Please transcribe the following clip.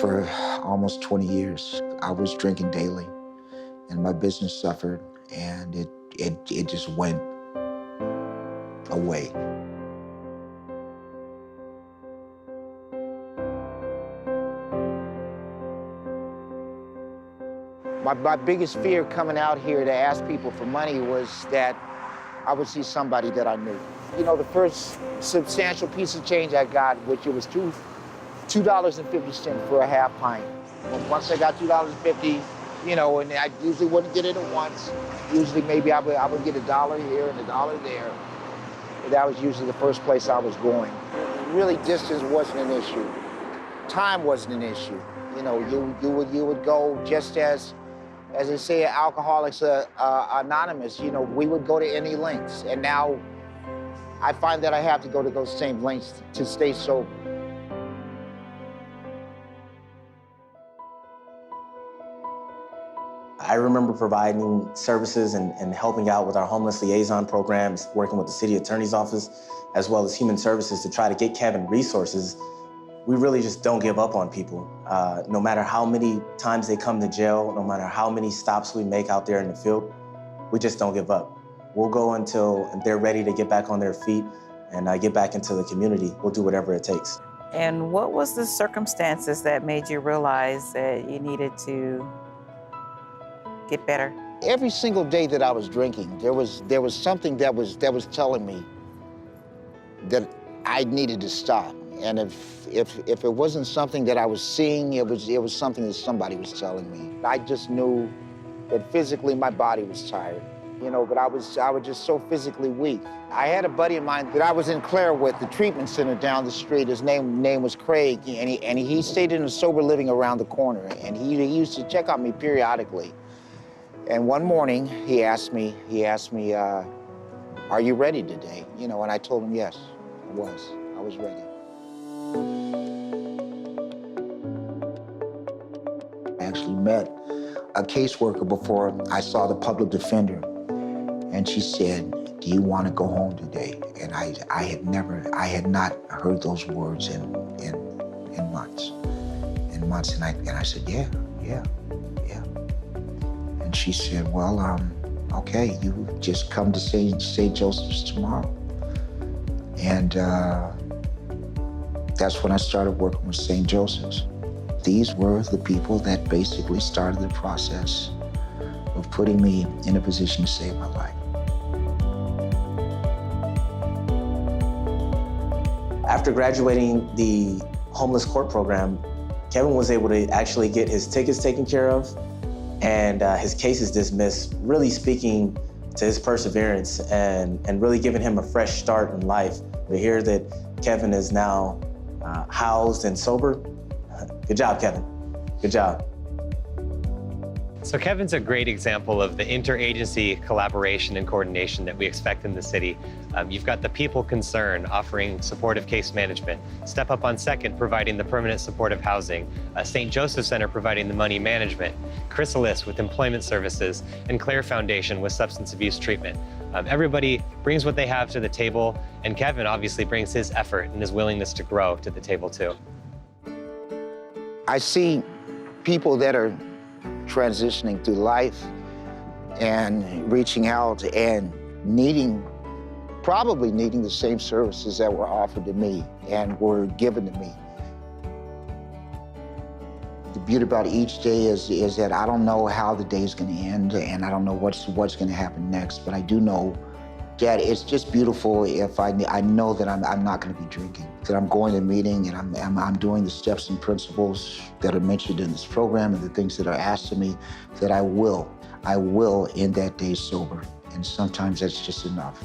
For almost 20 years, I was drinking daily, and my business suffered, and it just went away. My biggest fear coming out here to ask people for money was that I would see somebody that I knew. You know, the first substantial piece of change I got, which it was $2.50 for a half pint. Once I got $2.50, you know, and I usually wouldn't get it at once. Usually maybe I would get $1 here and $1 there. But that was usually the first place I was going. Really, distance wasn't an issue. Time wasn't an issue. You know, you would go just as they say, Alcoholics Anonymous, you know, we would go to any lengths. And now I find that I have to go to those same lengths to stay sober. I remember providing services and helping out with our homeless liaison programs, working with the city attorney's office, as well as human services to try to get Kevin resources. We really just don't give up on people. No matter how many times they come to jail, no matter how many stops we make out there in the field, we just don't give up. We'll go until they're ready to get back on their feet and get back into the community. We'll do whatever it takes. And what was the circumstances that made you realize that you needed to get better? Every single day that I was drinking, there was something that was telling me that I needed to stop. And if it wasn't something that I was seeing, it was something that somebody was telling me. I just knew that physically my body was tired, you know, but I was just so physically weak. I had a buddy of mine that I was in Clare with, the treatment center down the street. His name was Craig, and he stayed in a sober living around the corner, and he used to check on me periodically. And one morning he asked me, are you ready today? You know, and I told him yes, I was ready. I actually met a caseworker before I saw the public defender, and she said, do you want to go home today? And I had not heard those words in months. And I said, yeah. And she said, well, okay, you just come to St. Joseph's tomorrow. And that's when I started working with St. Joseph's. These were the people that basically started the process of putting me in a position to save my life. After graduating the homeless court program, Kevin was able to actually get his tickets taken care of and his cases dismissed, really speaking to his perseverance and really giving him a fresh start in life. To hear that Kevin is now housed and sober, good job, Kevin. Good job. So Kevin's a great example of the interagency collaboration and coordination that we expect in the city. You've got the People Concern offering supportive case management, Step Up on Second providing the permanent supportive housing, St. Joseph Center providing the money management, Chrysalis with employment services, and Clare Foundation with substance abuse treatment. Everybody brings what they have to the table, and Kevin obviously brings his effort and his willingness to grow to the table too. I see people that are transitioning through life and reaching out and probably needing the same services that were offered to me and were given to me. The beauty about each day is that I don't know how the day is going to end, and I don't know what's going to happen next, but I do know that it's just beautiful if I know that I'm not going to be drinking, that I'm going to a meeting and I'm doing the steps and principles that are mentioned in this program and the things that are asked of me, that I will end that day sober. And sometimes that's just enough.